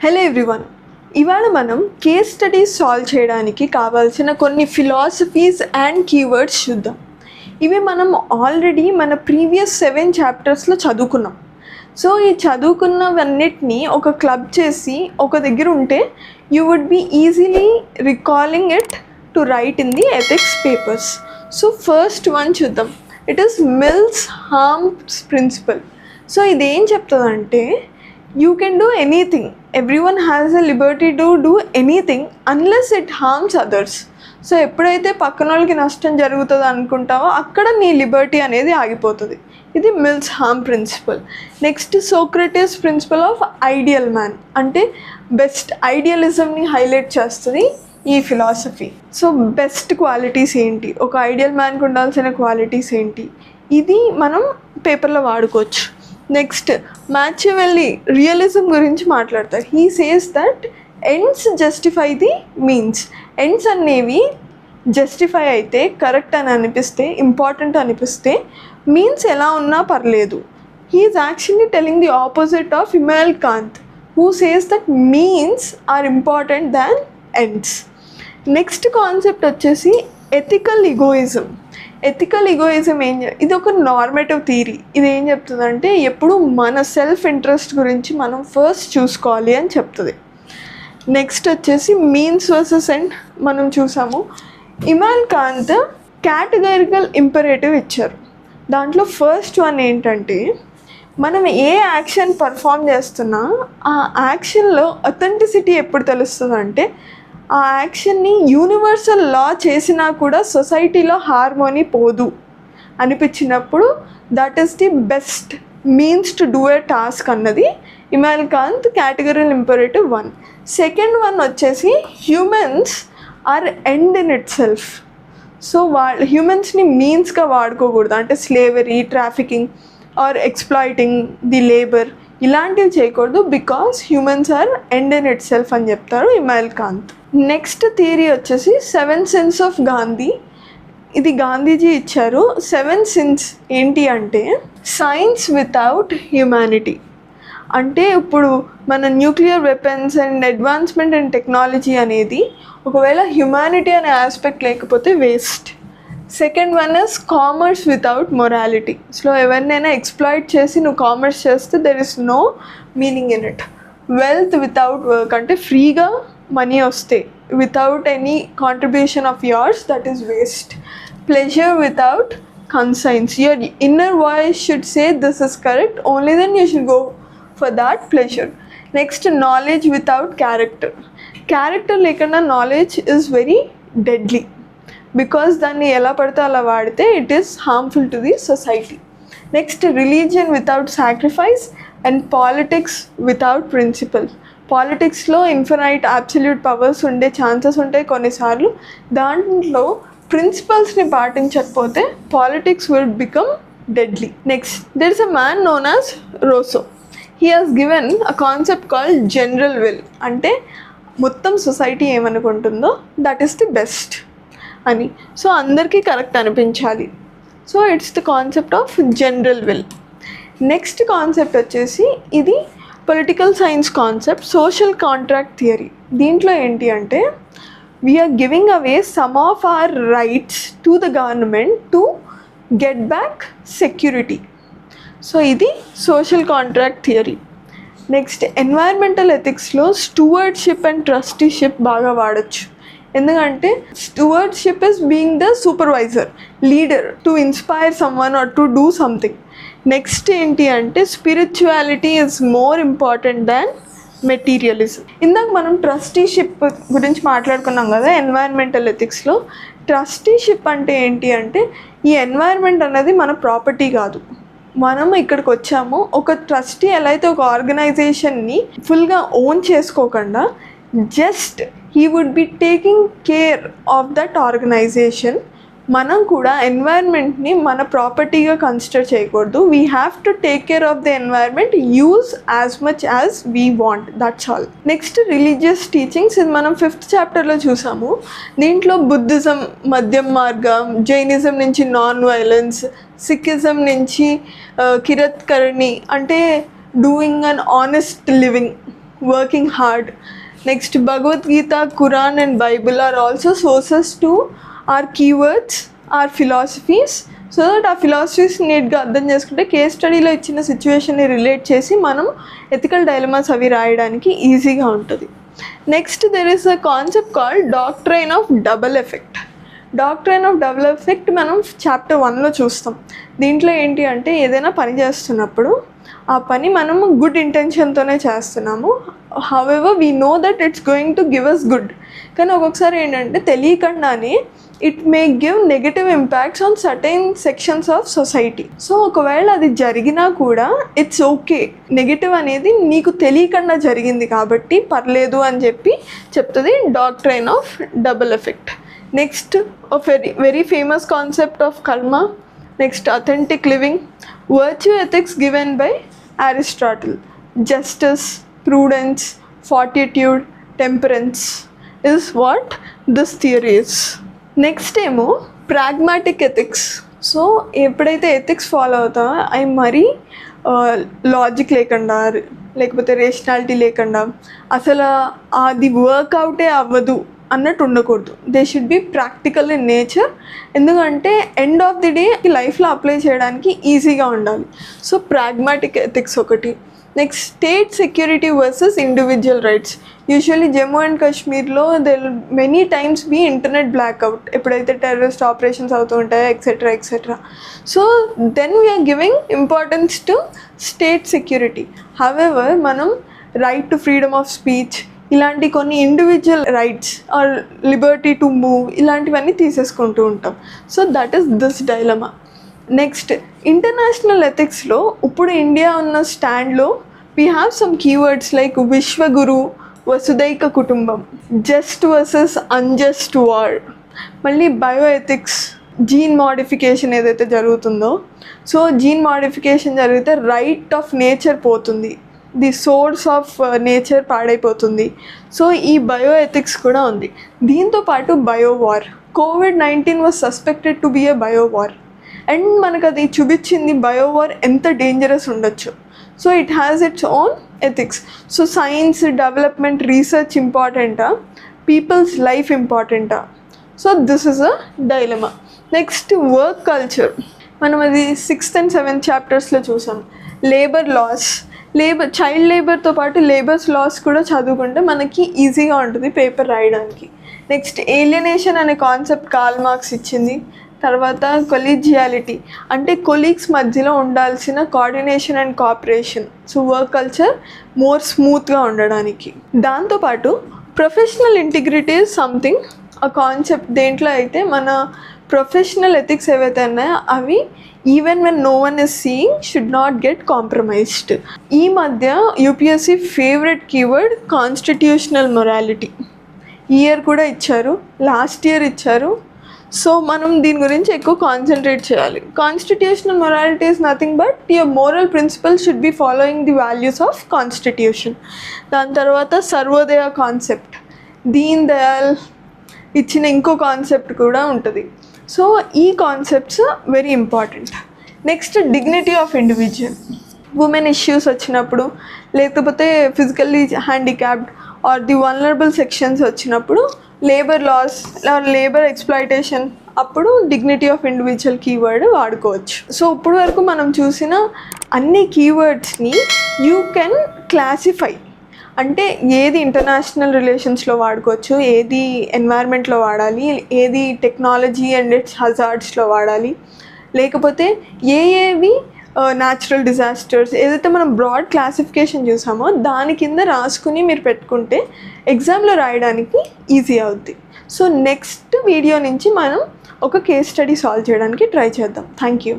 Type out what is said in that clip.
Hello everyone, ఇవాళ మనం case studies solve చేయడానికి కావాల్సిన కొన్ని ఫిలాసఫీస్ అండ్ కీవర్డ్స్ చూద్దాం. ఇవి మనం ఆల్రెడీ మన ప్రీవియస్ 7 చాప్టర్స్లో చదువుకున్నాం. సో ఈ చదువుకున్నవన్నిటినీ ఒక క్లబ్ చేసి ఒక దగ్గర ఉంటే you would be easily recalling it to write in the ethics papers. So first one చూద్దాం. It is Mill's harms principle. So ఇదేం చెప్తుందంటే you can do anything, everyone has a liberty to do anything unless it harms others. So ఎప్పుడైతే పక్కన వాళ్ళకి నష్టం జరుగుతుంది అనుకుంటావో అక్కడ నీ లిబర్టీ అనేది ఆగిపోతుంది. ఇది Mill's harm principle. Next Socrates principle of ideal man, అంటే బెస్ట్ ఐడియలిజంని హైలైట్ చేస్తుంది ఈ ఫిలాసఫీ. సో బెస్ట్ క్వాలిటీస్ ఏంటి, ఒక ఐడియల్ మ్యాన్కి ఉండాల్సిన క్వాలిటీస్ ఏంటి, ఇది మనం పేపర్లో వాడుకోవచ్చు. నెక్స్ట్ మ్యాచివెల్లీ రియలిజం గురించి మాట్లాడతారు. He says that ends justify the means. Ends అనేవి జస్టిఫై అయితే, కరెక్ట్ అని అనిపిస్తే, ఇంపార్టెంట్ అనిపిస్తే మీన్స్ ఎలా ఉన్నా పర్లేదు. He is actually telling the opposite of Immanuel Kant, who says that means are important than ends. Next concept వచ్చేసి ethical egoism. Ethical egoism ఇది ఒక నార్మేటివ్ థియరీ. ఇది ఏం చెప్తుందంటే ఎప్పుడు మన సెల్ఫ్ ఇంట్రెస్ట్ గురించి మనం ఫస్ట్ చూసుకోవాలి అని చెప్తుంది. నెక్స్ట్ వచ్చేసి మీన్స్ వర్సెస్ ఎండ్ మనం చూసాము. ఇమానుయల్ కాంత్ కేటగరికల్ ఇంపరేటివ్ ఇచ్చారు. దాంట్లో ఫస్ట్ వన్ ఏంటంటే మనం ఏ యాక్షన్ పర్ఫామ్ చేస్తున్నా ఆ యాక్షన్లో అథెంటిసిటీ ఎప్పుడు తెలుస్తుంది అంటే ఆ యాక్షన్ని యూనివర్సల్ లా చేసినా కూడా సొసైటీలో హార్మోనీ పోదు అనిపించినప్పుడు that is the best means to do a task అన్నది Immanuel Kant categorical imperative 1. Second one వచ్చేసి humans are end in itself. So హ్యూమన్స్ని మీన్స్గా వాడుకోకూడదు, అంటే slavery, trafficking or exploiting the labour ఇలాంటివి చేయకూడదు, because humans are end in itself అని చెప్తారు ఇమానుయల్ కాంత్. నెక్స్ట్ థియరీ వచ్చేసి 7 sins ఆఫ్ గాంధీ. ఇది గాంధీజీ ఇచ్చారు. 7 sins ఏంటి అంటే సైన్స్ వితౌట్ హ్యూమానిటీ. అంటే ఇప్పుడు మన nuclear weapons and advancement and technology అనేది ఒకవేళ హ్యుమానిటీ అనే ఆస్పెక్ట్ లేకపోతే waste. Second one is commerce without morality. So ఎవరినైనా ఎక్స్ప్లాయిట్ చేసి నువ్వు కామర్స్ చేస్తే there is no meaning in it. Wealth without work, అంటే ఫ్రీగా మనీ వస్తే without any contribution of yours, that is waste. Pleasure without conscience. Your inner voice should say this is correct, only then you should go for that pleasure. Next knowledge without character. Character లేకుండా knowledge is very deadly, because దాన్ని ఎలా పడితే అలా వాడితే it is harmful to the society. Next religion without sacrifice and politics without principle. పాలిటిక్స్లో infinite absolute powers ఉండే chances ఉంటాయి కొన్నిసార్లు. దాంట్లో ప్రిన్సిపల్స్ని పాటించకపోతే politics will become deadly. Next there is a man known as Rousseau. He has given a concept called general will, అంటే మొత్తం society ఏమనుకుంటుందో దట్ ఈస్ ది బెస్ట్ అని. సో అందరికీ కరెక్ట్ అనిపించాలి. So it's the concept of general will. Next concept వచ్చేసి ఇది political science concept, social contract theory. దీంట్లో ఏంటి అంటే we are giving away some of our rights to the government to get back security. So ఇది social contract theory. Next environmental ఎథిక్స్లో stewardship and trusteeship బాగా వాడచ్చు. ఎందుకంటే stewardship is being the supervisor, leader to inspire someone or to do something. Next ఏంటి అంటే spirituality is more important than materialism. ఇందాక మనం trusteeship గురించి మాట్లాడుకున్నాం కదా ఎన్వైర్మెంటల్ ఎథిక్స్లో. ట్రస్టీషిప్ అంటే ఏంటి అంటే ఈ ఎన్వైర్మెంట్ అనేది మన ప్రాపర్టీ కాదు, మనం ఇక్కడికి వచ్చాము. ఒక ట్రస్టీ ఎలా అయితే ఒక ఆర్గనైజేషన్ని ఫుల్గా ఓన్ చేసుకోకుండా just he would be taking care of that organization. మనం కూడా ఎన్వైర్న్మెంట్ని మన ప్రాపర్టీగా కన్సిడర్ చేయకూడదు. We have to take care of the environment, use as much as we want, that's all. Next religious teachings, ఇది మనం 5th చాప్టర్లో చూసాము. దీంట్లో బుద్ధిజం మధ్యం మార్గం, జైనిజం నుంచి నాన్ వైలెన్స్, సిక్కిజం నుంచి కిరత్కర్ణి అంటే doing an honest living, working hard. Next, Bhagavad Gita, Quran and Bible are also sources to our keywords, our philosophies. So that ఆ ఫిలాసఫీస్ నీట్గా అర్థం చేసుకుంటే కేస్ స్టడీలో ఇచ్చిన సిచ్యువేషన్ని రిలేట్ చేసి మనం ఎథికల్ డైలమాస్ అవి రాయడానికి ఈజీగా ఉంటుంది. Next there is a concept called doctrine of double effect. Doctrine of double effect మనం చాప్టర్ 1లో చూస్తాం. దీంట్లో ఏంటి అంటే ఏదైనా పని చేస్తున్నప్పుడు ఆ పని మనము గుడ్ ఇంటెన్షన్తోనే చేస్తున్నాము, however we know that it's going to give us good. కానీ ఒక్కొక్కసారి ఏంటంటే తెలియకుండానే it may give negative impacts on certain sections of society. So ఒకవేళ అది జరిగినా కూడా ఇట్స్ ఓకే, నెగటివ్ అనేది నీకు తెలియకుండా జరిగింది కాబట్టి పర్లేదు అని చెప్పి చెప్తుంది doctrine of double effect. Next very famous concept of karma. Next authentic living, virtue ethics given by Aristotle. Justice, prudence, fortitude, temperance is what this theory is. Next ఏమో ప్రాగ్మాటిక్ ఎథిక్స్. సో ఎప్పుడైతే ఎథిక్స్ ఫాలో అవుతామో అవి మరీ logic లేకుండా లేకపోతే rationality లేకుండా అసలు అది వర్కౌటే అవ్వదు అన్నట్టు ఉండకూడదు. They should be practical in nature. ఎందుకంటే ఎండ్ ఆఫ్ ది డే లైఫ్లో అప్లై చేయడానికి ఈజీగా ఉండాలి. సో ప్రాగ్మాటిక్ ఎథిక్స్ ఒకటి. Next state security versus individual rights. Usually Jammu and కాశ్మీర్లో there many times be internet blackout ఎప్పుడైతే టెర్రరిస్ట్ ఆపరేషన్స్ అవుతూ ఉంటాయో etcetera etcetera. So then we are giving importance to state security. However మనం right to freedom of speech ఇలాంటి కొన్ని individual rights or liberty to move ఇలాంటివన్నీ తీసేసుకుంటూ ఉంటాం. So that is this dilemma. Next international ఎథిక్స్లో ఇప్పుడు ఇండియా ఉన్న స్టాండ్లో we have some keywords like విశ్వగురు, వసుదైక కుటుంబం, జస్ట్ వర్సెస్ అన్జస్ట్ వార్. మళ్ళీ బయో ఎథిక్స్, జీన్ మోడిఫికేషన్ ఏదైతే జరుగుతుందో, సో జీన్ మోడిఫికేషన్ జరిగితే రైట్ ఆఫ్ నేచర్ పోతుంది, ది సోర్స్ ఆఫ్ నేచర్ పాడైపోతుంది. సో ఈ బయో ఎథిక్స్ కూడా ఉంది. దీంతోపాటు bio war, COVID-19 was suspected to be a bio war and మనకు అది చూపించింది బయో వార్ ఎంత డేంజరస్ ఉండొచ్చు. So it has its own ethics. So science development research ఇంపార్టెంటా, పీపుల్స్ లైఫ్ ఇంపార్టెంటా? So this is a dilemma. Next work culture. మనం అది 6th and 7th చాప్టర్స్లో చూసాం. లేబర్ లాస్, చైల్డ్ లేబర్తో పాటు లేబర్స్ లాస్ కూడా చదువుకుంటే మనకి ఈజీగా ఉంటుంది పేపర్ రాయడానికి. నెక్స్ట్ ఏలియనేషన్ అనే కాన్సెప్ట్ కార్ల్ మార్క్స్ ఇచ్చింది. తర్వాత కొలీజియాలిటీ అంటే కొలీగ్స్ మధ్యలో ఉండాల్సిన coordination and cooperation. So work culture more స్మూత్గా ఉండడానికి. దాంతోపాటు ప్రొఫెషనల్ ఇంటిగ్రిటీ ఈజ్ సంథింగ్ ఆ కాన్సెప్ట్. దేంట్లో అయితే మన ప్రొఫెషనల్ ఎథిక్స్ ఏవైతే ఉన్నాయో అవి even when no one is seeing should not get compromised. ఈ మధ్య UPSC favourite keyword constitutional morality. ఈ ఇయర్ కూడా ఇచ్చారు, లాస్ట్ ఇయర్ ఇచ్చారు. సో మనం దీని గురించి ఎక్కువ కాన్సన్ట్రేట్ చేయాలి. Constitutional morality is nothing but your moral principles should be following the values of constitution. దాని తర్వాత సర్వోదయ కాన్సెప్ట్, దీన్ దయాల్ ఇచ్చిన ఇంకో కాన్సెప్ట్ కూడా ఉంటుంది. సో ఈ concepts very important. Next dignity of individual. Women issues వచ్చినప్పుడు లేకపోతే physically handicapped or the vulnerable sections వచ్చినప్పుడు, labour laws or labour exploitation అప్పుడు డిగ్నిటీ ఆఫ్ ఇండివిజువల్ కీవర్డ్ వాడుకోవచ్చు. సో ఇప్పుడు వరకు మనం చూసిన అన్ని కీవర్డ్స్ని యూ కెన్ క్లాసిఫై. అంటే ఏది ఇంటర్నేషనల్ రిలేషన్స్లో వాడుకోవచ్చు, ఏది ఎన్వైర్న్మెంట్లో వాడాలి, ఏది టెక్నాలజీ అండ్ ఇట్స్ హజార్డ్స్లో వాడాలి, లేకపోతే ఏవి న్యాచురల్ డిజాస్టర్స్, ఏదైతే మనం బ్రాడ్ క్లాసిఫికేషన్ చూసామో దాని కింద రాసుకుని మీరు పెట్టుకుంటే ఎగ్జామ్లో రాయడానికి ఈజీ అవుద్ది. సో నెక్స్ట్ వీడియో నుంచి మనం ఒక కేస్ స్టడీ సాల్వ్ చేయడానికి ట్రై చేద్దాం. Thank you.